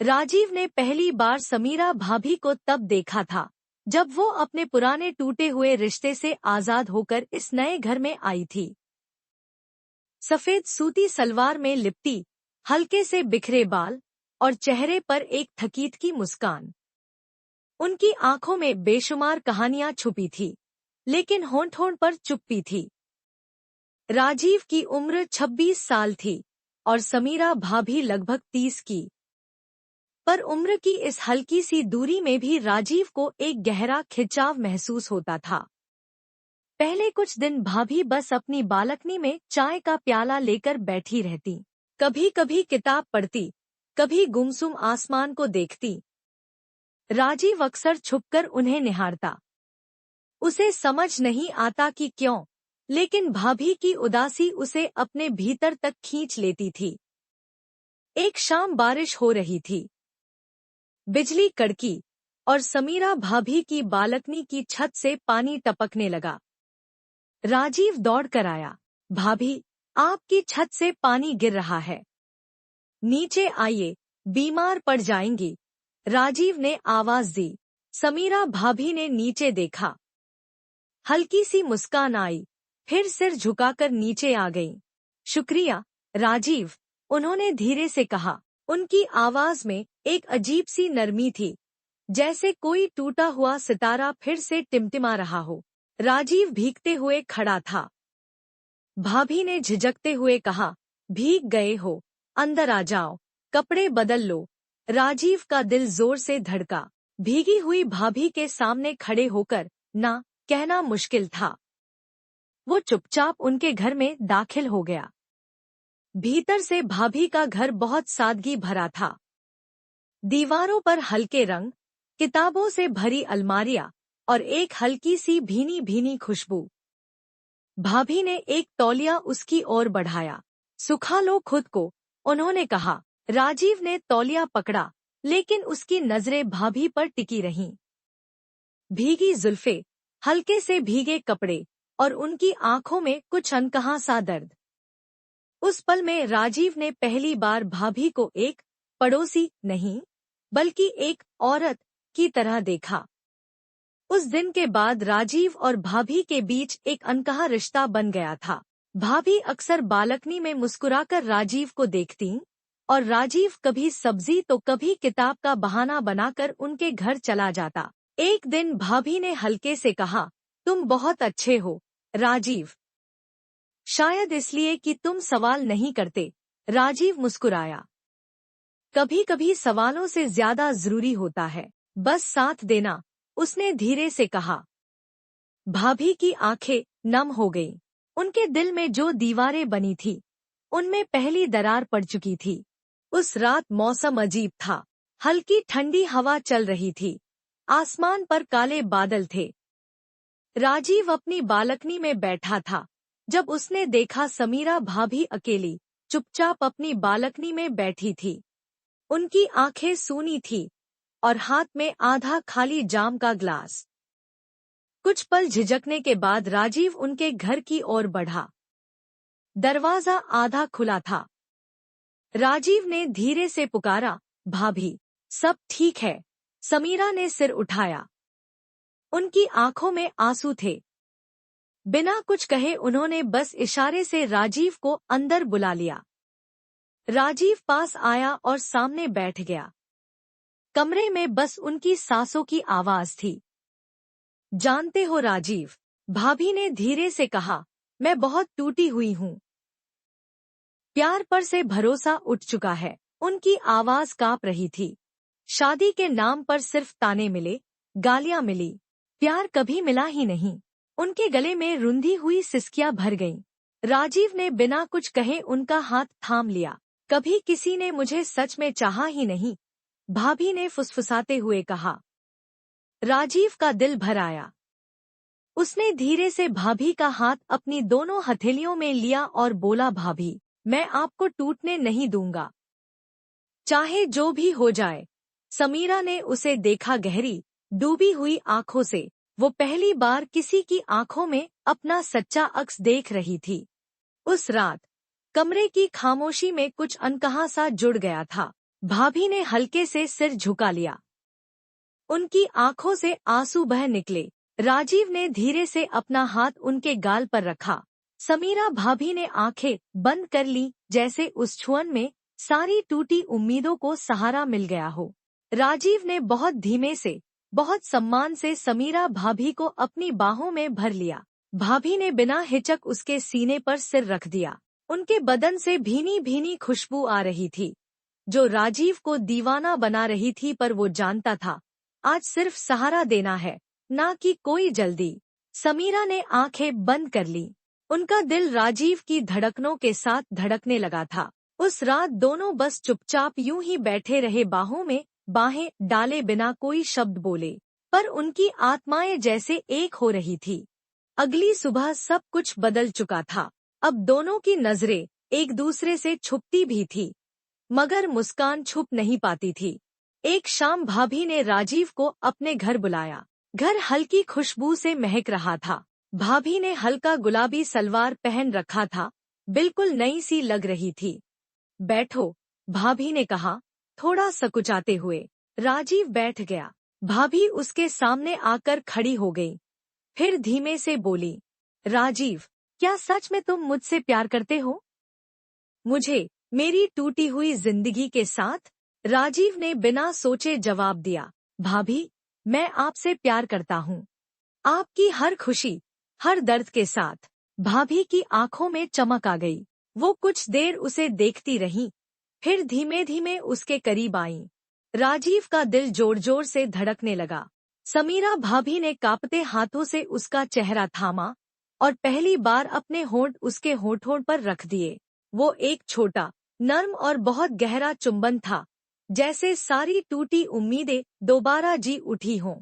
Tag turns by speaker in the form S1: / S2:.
S1: राजीव ने पहली बार समीरा भाभी को तब देखा था जब वो अपने पुराने टूटे हुए रिश्ते से आजाद होकर इस नए घर में आई थी। सफेद सूती सलवार में लिपटी, हल्के से बिखरे बाल और चेहरे पर एक थकीत की मुस्कान। उनकी आंखों में बेशुमार कहानियां छुपी थी, लेकिन होंठ-होंठ पर चुप्पी थी। राजीव की उम्र 26 साल थी और समीरा भाभी लगभग 30 की। पर उम्र की इस हल्की सी दूरी में भी राजीव को एक गहरा खिंचाव महसूस होता था। पहले कुछ दिन भाभी बस अपनी बालकनी में चाय का प्याला लेकर बैठी रहती, कभी कभी किताब पढ़ती, कभी गुमसुम आसमान को देखती। राजीव अक्सर छुपकर उन्हें निहारता। उसे समझ नहीं आता कि क्यों, लेकिन भाभी की उदासी उसे अपने भीतर तक खींच लेती थी। एक शाम बारिश हो रही थी। बिजली कड़की और समीरा भाभी की बालकनी की छत से पानी टपकने लगा। राजीव दौड़ कर आया। भाभी, आपकी छत से पानी गिर रहा है, नीचे आइए, बीमार पड़ जाएंगी। राजीव ने आवाज दी। समीरा भाभी ने नीचे देखा। हल्की सी मुस्कान आई, फिर सिर झुकाकर नीचे आ गईं। शुक्रिया, राजीव, उन्होंने धीरे से कहा। उनकी आवाज में एक अजीब सी नरमी थी, जैसे कोई टूटा हुआ सितारा फिर से टिमटिमा रहा हो। राजीव भीगते हुए खड़ा था। भाभी ने झिझकते हुए कहा, भीग गए हो, अंदर आ जाओ, कपड़े बदल लो। राजीव का दिल जोर से धड़का। भीगी हुई भाभी के सामने खड़े होकर ना कहना मुश्किल था। वो चुपचाप उनके घर में दाखिल हो गया। भीतर से भाभी का घर बहुत सादगी भरा था। दीवारों पर हल्के रंग, किताबों से भरी अलमारियां और एक हल्की सी भीनी भीनी खुशबू। भाभी ने एक तौलिया उसकी ओर बढ़ाया। सुखा लो खुद को, उन्होंने कहा। राजीव ने तौलिया पकड़ा, लेकिन उसकी नजरें भाभी पर टिकी रहीं। भीगी जुल्फे, हल्के से भीगे कपड़े और उनकी आंखों में कुछ अनकहा सा दर्द। उस पल में राजीव ने पहली बार भाभी को एक पड़ोसी नहीं, बल्कि एक औरत की तरह देखा। उस दिन के बाद राजीव और भाभी के बीच एक अनकहा रिश्ता बन गया था। भाभी अक्सर बालकनी में मुस्कुराकर राजीव को देखती और राजीव कभी सब्जी तो कभी किताब का बहाना बनाकर उनके घर चला जाता। एक दिन भाभी ने हल्के से कहा, तुम बहुत अच्छे हो, राजीव। शायद इसलिए कि तुम सवाल नहीं करते, राजीव मुस्कुराया। कभी कभी सवालों से ज्यादा जरूरी होता है बस साथ देना, उसने धीरे से कहा। भाभी की आंखें नम हो गईं। उनके दिल में जो दीवारें बनी थी, उनमें पहली दरार पड़ चुकी थी। उस रात मौसम अजीब था। हल्की ठंडी हवा चल रही थी। आसमान पर काले बादल थे। राजीव अपनी बालकनी में बैठा था जब उसने देखा समीरा भाभी अकेली चुपचाप अपनी बालकनी में बैठी थी। उनकी आंखें सूनी थी और हाथ में आधा खाली जाम का ग्लास। कुछ पल झिझकने के बाद राजीव उनके घर की ओर बढ़ा। दरवाजा आधा खुला था। राजीव ने धीरे से पुकारा, भाभी, सब ठीक है? समीरा ने सिर उठाया। उनकी आंखों में आंसू थे। बिना कुछ कहे उन्होंने बस इशारे से राजीव को अंदर बुला लिया। राजीव पास आया और सामने बैठ गया। कमरे में बस उनकी सांसों की आवाज थी। जानते हो राजीव, भाभी ने धीरे से कहा, मैं बहुत टूटी हुई हूँ। प्यार पर से भरोसा उठ चुका है। उनकी आवाज कांप रही थी। शादी के नाम पर सिर्फ ताने मिले, गालियां मिली, प्यार कभी मिला ही नहीं। उनके गले में रुंधी हुई सिसकियां भर गईं। राजीव ने बिना कुछ कहे उनका हाथ थाम लिया। कभी किसी ने मुझे सच में चाहा ही नहीं, भाभी ने फुसफुसाते हुए कहा। राजीव का दिल भर आया। उसने धीरे से भाभी का हाथ अपनी दोनों हथेलियों में लिया और बोला, भाभी, मैं आपको टूटने नहीं दूंगा, चाहे जो भी हो जाए। समीरा ने उसे देखा। गहरी डूबी हुई आंखों से वो पहली बार किसी की आंखों में अपना सच्चा अक्स देख रही थी। उस रात कमरे की खामोशी में कुछ अनकहा सा जुड़ गया था। भाभी ने हल्के से सिर झुका लिया। उनकी आंखों से आंसू बह निकले। राजीव ने धीरे से अपना हाथ उनके गाल पर रखा। समीरा भाभी ने आंखें बंद कर ली, जैसे उस छुअन में सारी टूटी उम्मीदों को सहारा मिल गया हो। राजीव ने बहुत धीमे से, बहुत सम्मान से समीरा भाभी को अपनी बाहों में भर लिया। भाभी ने बिना हिचक उसके सीने पर सिर रख दिया। उनके बदन से भीनी भीनी खुशबू आ रही थी, जो राजीव को दीवाना बना रही थी, पर वो जानता था आज सिर्फ सहारा देना है, ना कि कोई जल्दी। समीरा ने आंखें बंद कर ली। उनका दिल राजीव की धड़कनों के साथ धड़कने लगा था। उस रात दोनों बस चुपचाप यूं ही बैठे रहे, बाहों में बाहें डाले बिना कोई शब्द बोले, पर उनकी आत्माएं जैसे एक हो रही थी। अगली सुबह सब कुछ बदल चुका था। अब दोनों की नजरें एक दूसरे से छुपती भी थी, मगर मुस्कान छुप नहीं पाती थी। एक शाम भाभी ने राजीव को अपने घर बुलाया। घर हल्की खुशबू से महक रहा था। भाभी ने हल्का गुलाबी सलवार पहन रखा था, बिल्कुल नई सी लग रही थी। बैठो, भाभी ने कहा, थोड़ा सकुचाते हुए। राजीव बैठ गया। भाभी उसके सामने आकर खड़ी हो गई। फिर धीमे से बोली, राजीव, क्या सच में तुम मुझसे प्यार करते हो? मुझे, मेरी टूटी हुई जिंदगी के साथ? राजीव ने बिना सोचे जवाब दिया, भाभी, मैं आपसे प्यार करता हूँ, आपकी हर खुशी, हर दर्द के साथ। भाभी की आंखों में चमक आ गई। वो कुछ देर उसे देखती रही, फिर धीमे धीमे उसके करीब आईं। राजीव का दिल जोर जोर से धड़कने लगा। समीरा भाभी ने कांपते हाथों से उसका चेहरा थामा और पहली बार अपने होंठ उसके होठों पर रख दिए। वो एक छोटा, नर्म और बहुत गहरा चुंबन था, जैसे सारी टूटी उम्मीदें दोबारा जी उठी हों।